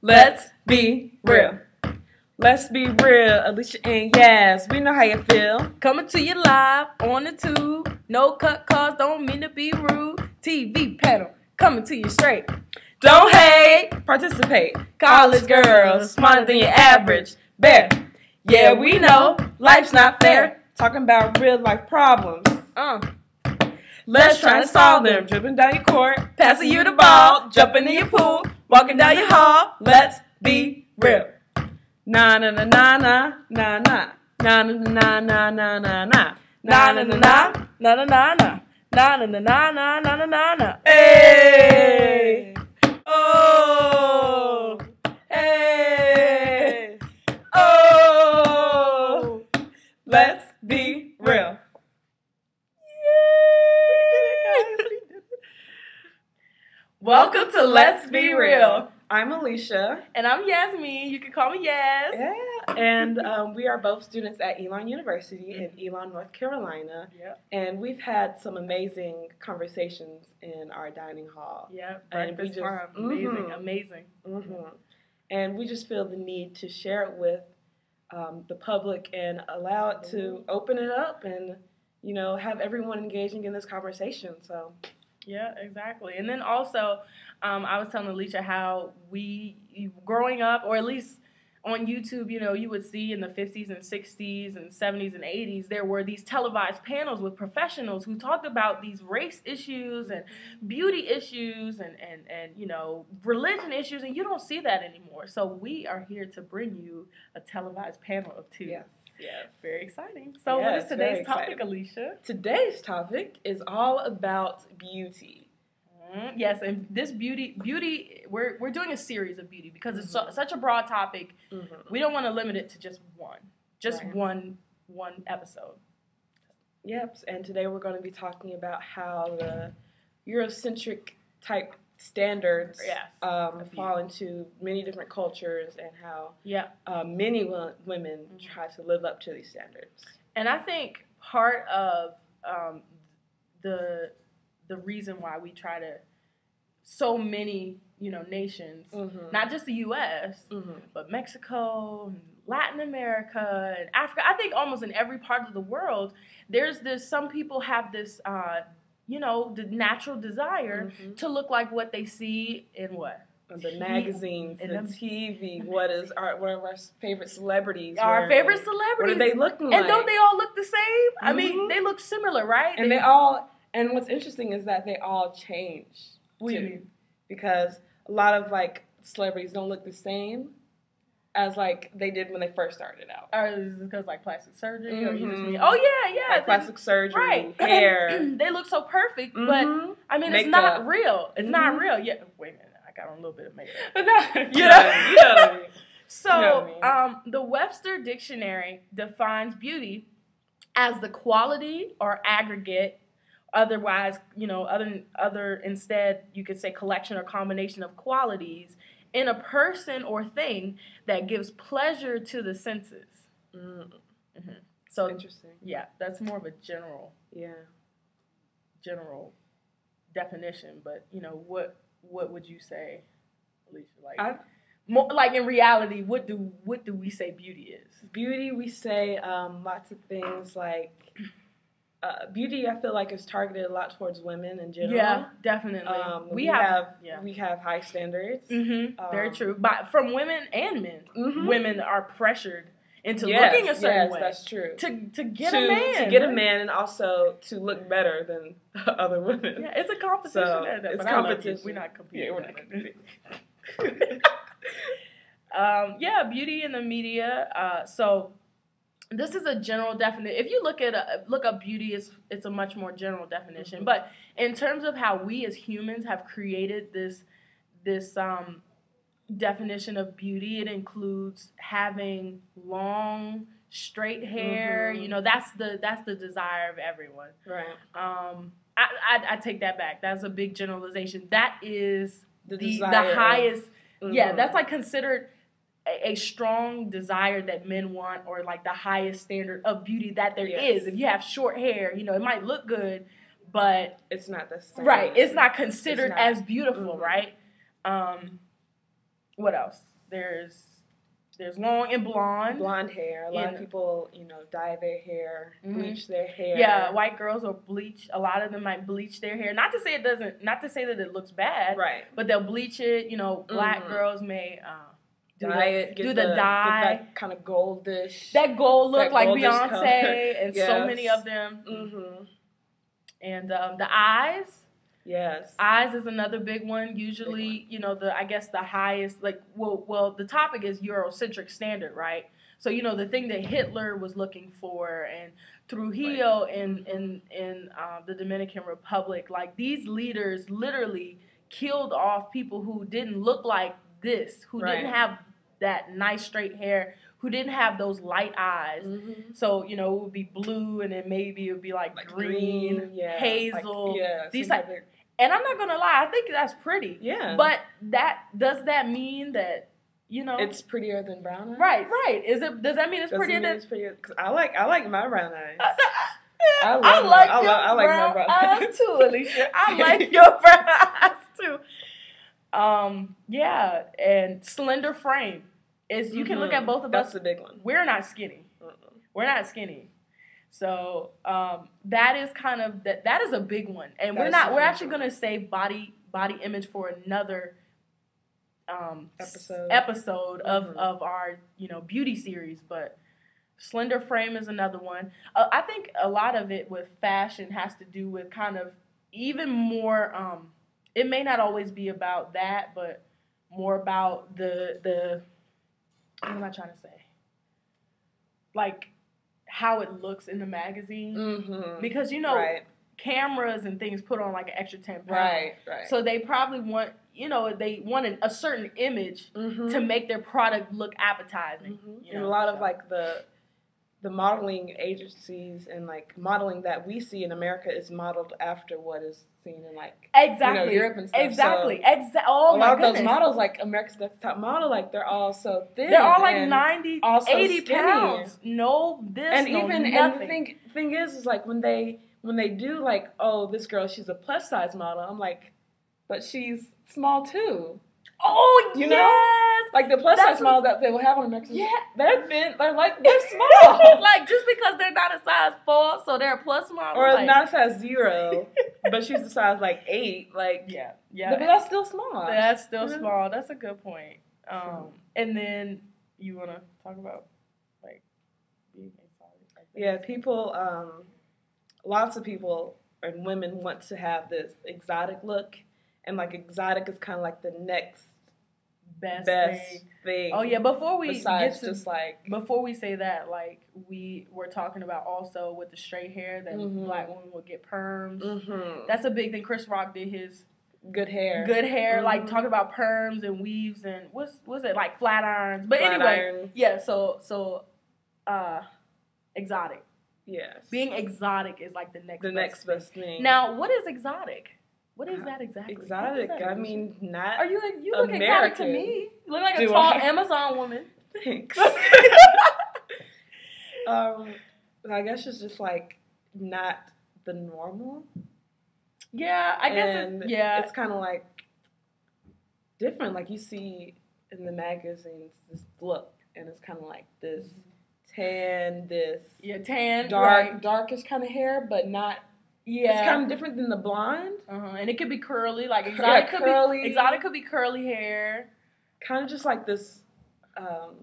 Let's be real. Let's be real, Alicia and Yaz. We know how you feel. Coming to you live on the tube. No cut calls, don't mean to be rude. TV panel, coming to you straight. Don't hate, participate. College girls, smarter than your average. Bear. Yeah, we know life's not fair. Talking about real life problems. Let's try to solve them. Dribbling down your court, passing you the ball, jumping in your pool, walking down your hall. Let's be real. Na na na na na na na na na na na na na na na na na na Na na na na. Na na na na na na na na na. Hey! Oh! Hey! Oh! Let's be real. Welcome to Let's Be Real. I'm Alicia. And I'm Yasmin. You can call me Yas. Yeah. And we are both students at Elon University in Elon, North Carolina. Yep. And we've had some amazing conversations in our dining hall. Yeah, And we breakfast just- farm. Amazing, amazing. Mm-hmm. And we just feel the need to share it with the public and allow it to open it up and, you know, have everyone engaging in this conversation. So, Yeah, exactly. And then also, I was telling Alicia how growing up, or at least on YouTube, you know, you would see in the 50s and 60s and 70s and 80s, there were these televised panels with professionals who talked about these race issues and beauty issues and you know, religion issues, and you don't see that anymore. So we are here to bring you a televised panel of two. yes. Yes. Very exciting. So Yes, what is today's very topic, exciting. Alicia? Today's topic is all about beauty. Yes, and this beauty, we're doing a series of beauty because it's such a broad topic. Mm-hmm. We don't want to limit it to just Right. one episode. Yep. And today we're going to be talking about how the Eurocentric type standards Yes. fall into many different cultures and how Yeah, many women try to live up to these standards. and I think part of the reason why we try to so many, you know, nations, not just the U.S. But Mexico, and Latin America, and Africa. I think almost in every part of the world, there's this. Some people have this, you know, the natural desire to look like what they see in what The magazines, And the them- TV, what of our favorite celebrities? our wearing? favorite What celebrities. are they looking like? And don't they all look the same? I mean, they look similar, right? And they all, and what's interesting is that they all change. What do you too. mean? Because a lot of like celebrities don't look the same as like they did when they first started out. Or is it because like plastic surgery, or you just mean? Mhm. Oh yeah. Like plastic surgery, Right. hair. They look so perfect, but Mhm. I mean, it's Makeup. not real. It's not Mhm. real. Yeah. Wait a minute. I got on a little bit of makeup. But no, You you know? know what I mean. So, You know what I the Webster Dictionary defines beauty as the quality or aggregate, otherwise, you know, other instead, you could say collection or combination of qualities in a person or thing that gives pleasure to the senses. So, Interesting. yeah, that's more of a general Yeah. definition. But you know, what would you say, Alicia? Like, I- more like in reality, what do we say beauty is? Beauty, we say lots of things like beauty. I feel like is targeted a lot towards women in general. Yeah, definitely. we have high standards. Very true. But from women and men, women are pressured into looking a certain way. That's true. To get a man. To get a man, and also to look better than other women. Yeah, it's a competition. So, there, it's but I love you. competition. We're not competing. Yeah, we're not competing. Yeah, beauty in the media. So this is a general definition. If you look up beauty, it's a much more general definition. But in terms of how we as humans have created this definition of beauty, it includes having long, straight hair. You know, that's the desire of everyone. Right. I take that back. That's a big generalization. That is the desire highest. Yeah, that's like considered a strong desire that men want, or like the highest standard of beauty that there is. If you have short hair, you know, it might look good, but it's not the same. Right, it's not considered as beautiful, right? what else? There's long and blonde. Blonde hair. A lot of people, dye their hair, bleach their hair. Yeah, white girls will bleach. A lot of them might bleach their hair. Not to say that it looks bad. Right. But they'll bleach it. Black girls may dye it. Do the dye. Get that kind of goldish. That gold look, like Beyonce color. and so many of them. Mm-hmm. And the eyes. Yes. Eyes is another big one. Usually, the highest, the topic is Eurocentric Standard, right? So, the thing that Hitler was looking for, and Trujillo in the Dominican Republic, like, these leaders literally killed off people who didn't look like this, who didn't have that nice straight hair, who didn't have those light eyes. Mm-hmm. So, it would be blue, and then maybe it would be like green, hazel. These type. And I'm not going to lie, I think that's pretty. Yeah. But does that mean that, it's prettier than brown eyes? Right. Does that mean it's prettier than... It's prettier? Because I like my brown eyes. I like my brown eyes too, Alicia. I like your brown eyes too. Yeah, and slender frame. You can look at both of us. That's the big one. We're not skinny. We're not skinny. So that is kind of that is a big one, and we're actually going to save body image for another episode of our beauty series. But slender frame is another one. I think a lot of it with fashion has to do with kind of even more. It may not always be about that, but more about the what am I trying to say? Like, how it looks in the magazine, because cameras and things put on like an extra 10 pounds. Right. So they probably want a certain image to make their product look appetizing. And a lot of like the modeling agencies and like modeling that we see in America is modeled after what is seen in like Europe and stuff. Exactly. So oh a my lot goodness. of those models, like America's Next Top Model, like they're all so thin. They're all like 90, 80 skinny. Pounds. No this, and no even nothing. And the thing is like when they do like, oh, this girl, she's a plus size model. I'm like, but she's small too. Oh, you know? Like the plus size model that they will have on American. Yeah. They're thin. They're small. Like just because they're not a size 4, so they're a plus model. Or not a size 0, but she's a size like 8. Like yeah. But that's still small. That's still small. That's a good point. And then you want to talk about like being exotic. Yeah, people. Lots of people and women want to have this exotic look, and like exotic is kind of like the next best thing. Oh yeah, before we besides just like before we say that, like we were talking about also with the straight hair that black women would get perms. That's a big thing. Chris Rock did his good hair, like talking about perms and weaves and what's it like flat irons. But anyway, yeah. So exotic. Yes, being exotic is like the next best thing. Now, what is exotic? What is that exactly? Exotic. I mean, not. Are you look American. exotic to me? You look like a tall Amazon woman. Thanks. I guess it's just like not the normal. Yeah, I guess it's kind of like different. Like you see in the magazines this look, and it's kind of like this tan, darkish kind of hair, but not. Yeah, it's kind of different than the blonde. And it could be curly, like exotic could be curly hair. Kind of just like this. I'm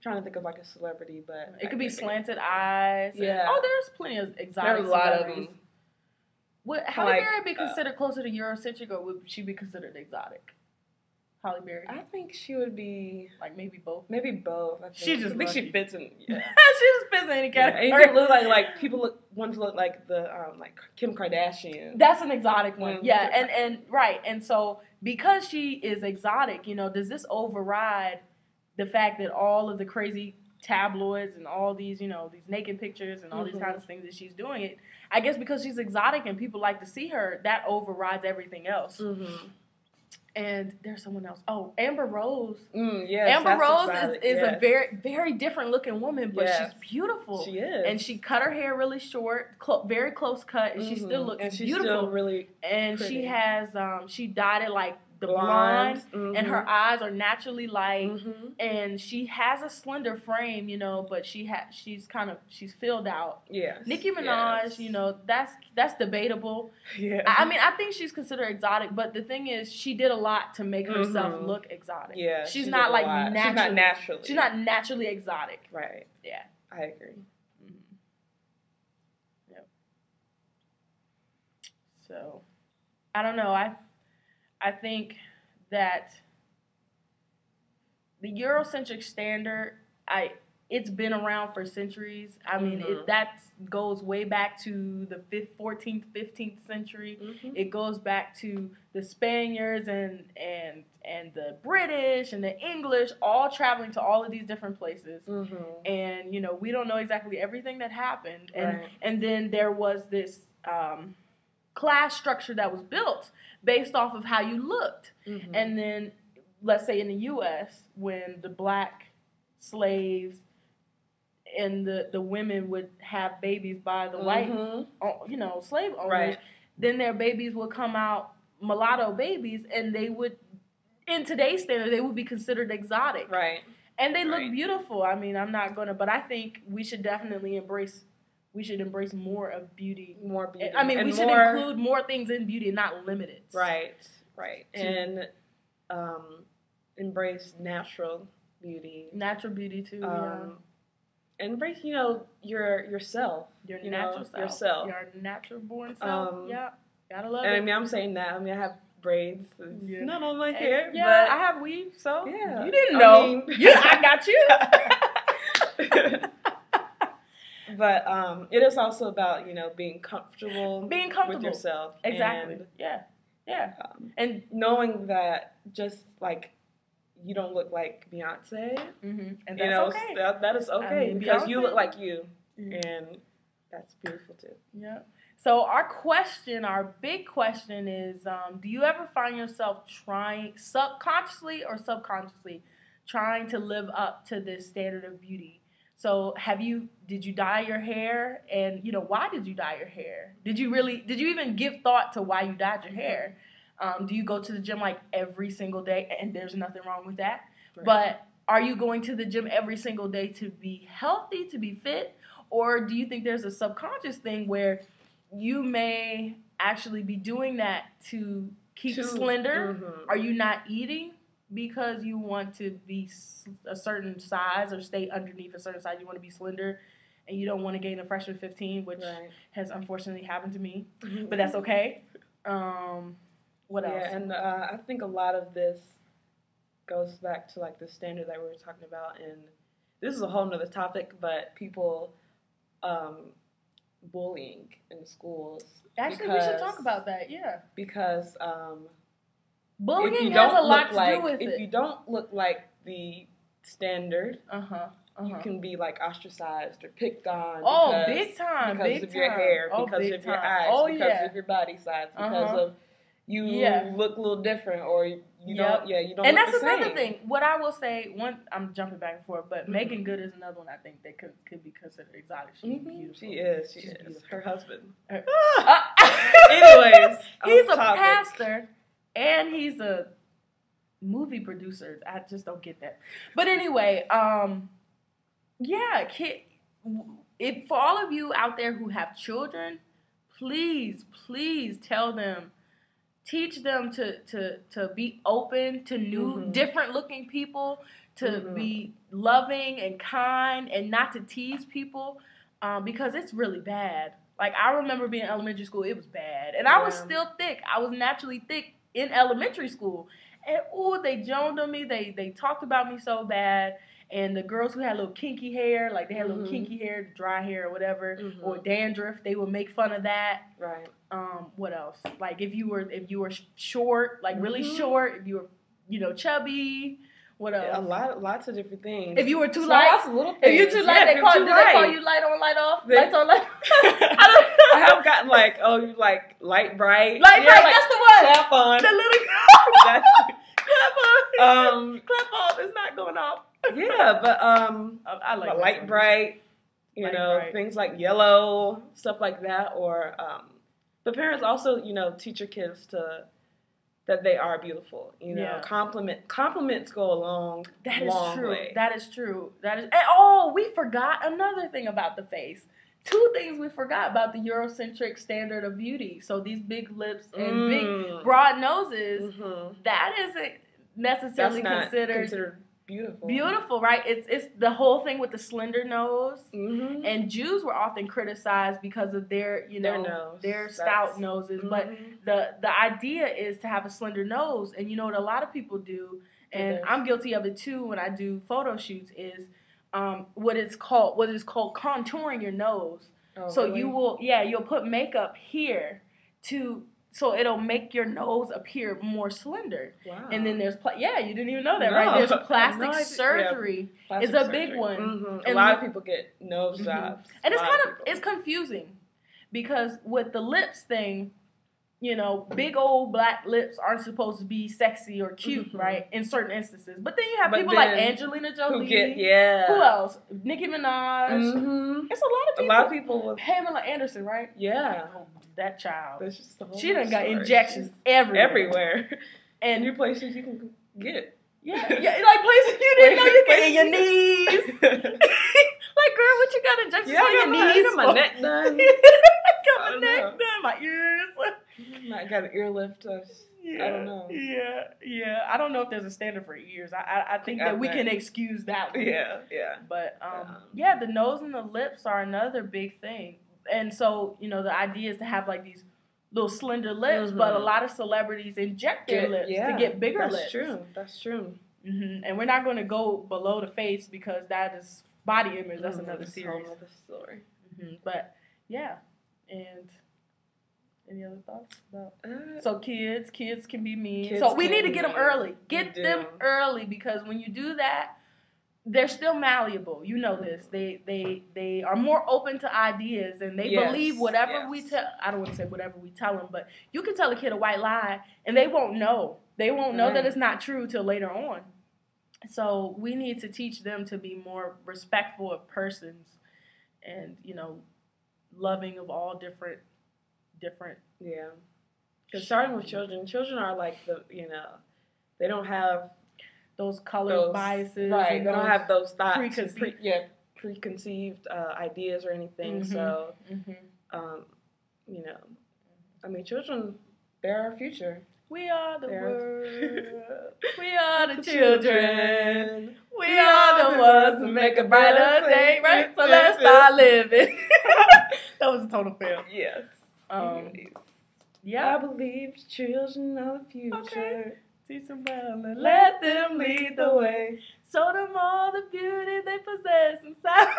trying to think of like a celebrity, but it could be slanted eyes. Yeah. There's plenty of exotic. There's a lot of them. Would Halle Berry be considered closer to Eurocentric, or would she be considered exotic? Halle Berry. I think she would be like maybe both. Maybe both. I think she fits in. Yeah. She just fits in any category. And you look like people want to look like the like Kim Kardashian. That's an exotic one. Yeah, and right, and so because she is exotic, does this override the fact that all of the crazy tabloids and all these, these naked pictures and all these kinds of things that she's doing it? I guess because she's exotic and people like to see her, that overrides everything else. And there's someone else. Oh, Amber Rose. Yes, Amber Rose is a very, very different looking woman, but she's beautiful. She is. And she cut her hair really short, very close cut, and she still looks beautiful. Still really and pretty. She has, she dyed it like the blonde, mm-hmm. and her eyes are naturally light, mm-hmm. and she has a slender frame, you know, but she's filled out. Yes. Nicki Minaj, yes. you know, that's debatable. Yeah. I mean, I think she's considered exotic, but the thing is, she did a lot to make herself mm-hmm. look exotic. Yeah. She's she not like naturally. She's not naturally exotic. Right. Yeah. I agree. Mm-hmm. Yep. So, I don't know. I think that the Eurocentric Standard, it's been around for centuries. I mean, mm-hmm. that goes way back to the 14th, 15th century. Mm-hmm. It goes back to the Spaniards and the British and the English all traveling to all of these different places. Mm-hmm. And, you know, we don't know exactly everything that happened. Right. And then there was this class structure that was built based off of how you looked. Mm-hmm. And then, let's say in the U.S., when the black slaves and the women would have babies by the white, mm-hmm. you know, slave owners, right. then their babies would come out mulatto babies, and they would, in today's standard, they would be considered exotic. Right. And they look right. beautiful. I mean, I'm not going to, but I think we should definitely embrace more of beauty. More beauty. I mean, we should include more things in beauty and not limit it. Right, right. And embrace natural beauty. Natural beauty, too, Embrace, you know, yourself. Your natural self. Yourself. Your natural born self. Yeah. Gotta love it. And I mean, I'm saying that. I mean, I have braids. Yeah. Not on my hair. Yeah, but I have weave, so yeah. You didn't know. I mean, I got you. But it is also about, you know, being comfortable with yourself. Exactly. And, yeah. And knowing that just like you don't look like Beyonce, mm-hmm. and that's okay. That is okay, I mean, because Beyonce, you look like you, and that's beautiful too. Yeah. So our big question is, do you ever find yourself trying subconsciously or subconsciously trying to live up to this standard of beauty? So did you dye your hair? And, you know, why did you dye your hair? Did you even give thought to why you dyed your hair? Do you go to the gym like every single day? And there's nothing wrong with that. Right. But are you going to the gym every single day to be healthy, to be fit? Or do you think there's a subconscious thing where you may actually be doing that to keep slender? Mm-hmm. Are you not eating because you want to be a certain size or stay underneath a certain size? You want to be slender and you don't want to gain a freshman 15, which has unfortunately happened to me. Mm-hmm. But that's okay. What else? Yeah, and I think a lot of this goes back to like the standard that we were talking about, and this is a whole nother topic, but people bullying in schools. Actually, we should talk about that, yeah. Because bullying has a lot to do with it. If you don't look like the standard, you can be like ostracized or picked on. Big time. Because of your hair, because of your eyes, because of your body size, because of you look a little different, or you don't. Yeah, you don't. And look that's the another same. thing. What I will say, I'm jumping back and forth, but Megan Good is another one I think that could be considered exotic. She's beautiful. She is. She's beautiful. Her husband. Anyways, he's a pastor and he's a movie producer. I just don't get that. But anyway, if for all of you out there who have children, please tell them. Teach them to be open to new, different looking people, to be loving and kind, and not to tease people, because it's really bad. Like, I remember being in elementary school, it was bad. And I was still thick. I was naturally thick in elementary school. And, they joned on me. They talked about me so bad. And the girls who had little kinky hair, like they had little kinky hair, dry hair or whatever, or dandruff, they would make fun of that. Right. What else? Like if you were short, like really short, if you were, chubby, what else? Yeah, lots of different things. If you were too light, lots of little things. If you're too light, they call you light on, light off, lights on, light off. I have gotten like, you like light bright. Light bright, like, that's the one. Clap on. The little clap on. Clap off. It's not going off. Yeah, but I like but light bright. Bright. Things like yellow, stuff like that, or. But parents also, teach your kids to that they are beautiful. You know, Yeah. compliments go a long true. way. That is true. And oh, we forgot another thing about the face. 2 things we forgot about the Eurocentric standard of beauty. So these big lips and big broad noses, that isn't necessarily considered beautiful. Beautiful, right? It's the whole thing with the slender nose. And Jews were often criticized because of their, you know, their stout noses. But the idea is to have a slender nose. And you know what a lot of people do, and I'm guilty of it too when I do photo shoots, is what is called contouring your nose. Oh, so really? You'll put makeup here so it'll make your nose appear more slender. Wow. And then there's you didn't even know that, right? There's plastic surgery. Yeah, it's a big one. A lot of people get nose jobs. And it's confusing because with the lips thing, you know, big old black lips aren't supposed to be sexy or cute, right? In certain instances. But then you have people like Angelina Jolie. Who else? Nicki Minaj. It's a lot of people with Pamela Anderson, right? Yeah. Oh, that child. That's just the whole she done got story. injections everywhere. And new places you can get. Yeah, like places you didn't know you could get in your knees. Like, girl, what you got injections on your knees? I got my neck done. Got my neck done, my ears. I got an ear lift. I don't know. Yeah. I don't know if there's a standard for ears. I think that we can excuse that one. Yeah. But, the nose and the lips are another big thing. And so, you know, the idea is to have, like, these little slender lips, but a lot of celebrities inject their lips to get bigger lips. That's true. And we're not going to go below the face because that is body image. That's another series. That's another story. But, yeah. And any other thoughts about so kids can be mean. So we need to get them early. Get them early because when you do that, they're still malleable. You know this. They are more open to ideas and they believe whatever we tell. I don't want to say whatever we tell them, but you can tell a kid a white lie and they won't know. They won't know that it's not true till later on. So we need to teach them to be more respectful of persons and, you know, loving of all different. Yeah. Because starting with children are like they don't have those color biases. Right. They don't have those thoughts. Preconceived ideas or anything. So, you know, I mean, children, they're our future. We are the world. We are the children. We are the ones who make a brighter day, right? So let's start living. That was a total fail. Yes. Yeah. I believe children are the future. Okay. Teach them well and let them lead the way. Show them all the beauty they possess inside.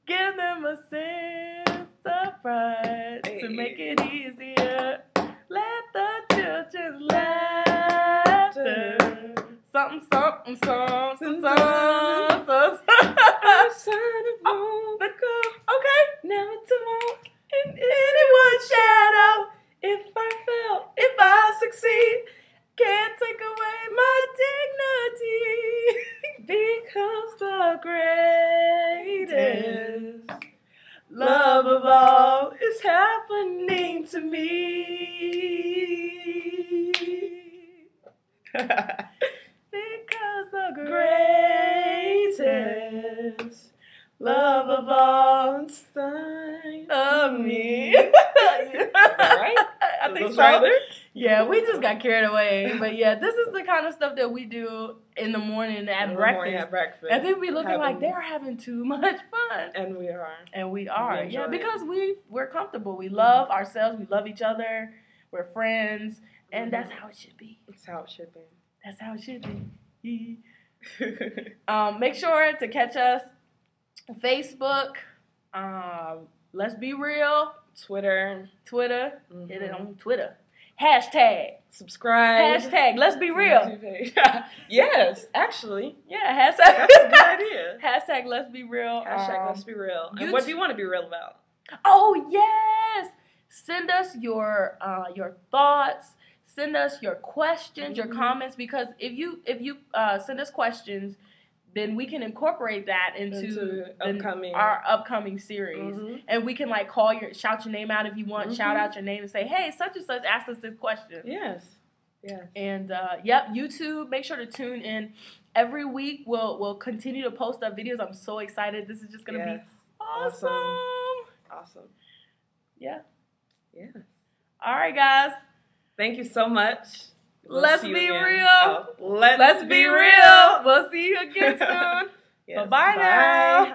Give them a sense of pride to make it easier. Let the children's laughter something. Okay. Never to walk in anyone's shadow. If I succeed, can't take away my dignity. Because the greatest love of all is happening to me. Because the greatest love of all inside of me. Right? I think so. Yeah, we just got carried away. But yeah, this is the kind of stuff that we do in the morning at breakfast. And people be looking like they're having too much fun. And we are. Yeah, because we're comfortable. We love ourselves. We love each other. We're friends. And that's how it should be. That's how it should be. That's how it should be. Make sure to catch us on Facebook. Let's Be Real. Twitter. Get it on Twitter. Hashtag. Subscribe. Hashtag. Let's Be Real. Yes, actually. Yeah, hashtag. That's a good idea. Hashtag Let's Be Real. Hashtag Let's Be Real. And what do you want to be real about? Oh, yes. Send us your thoughts. Send us your questions, your comments, because if you send us questions, then we can incorporate that into our upcoming series. And we can like shout your name out if you want, shout out your name and say, hey, such and such asked us this question. Yes. And YouTube, make sure to tune in. Every week we'll continue to post up videos. I'm so excited. This is just gonna be awesome. Yeah. All right, guys. Thank you so much. Let's be real. Let's be real. We'll see you again soon. Bye-bye now.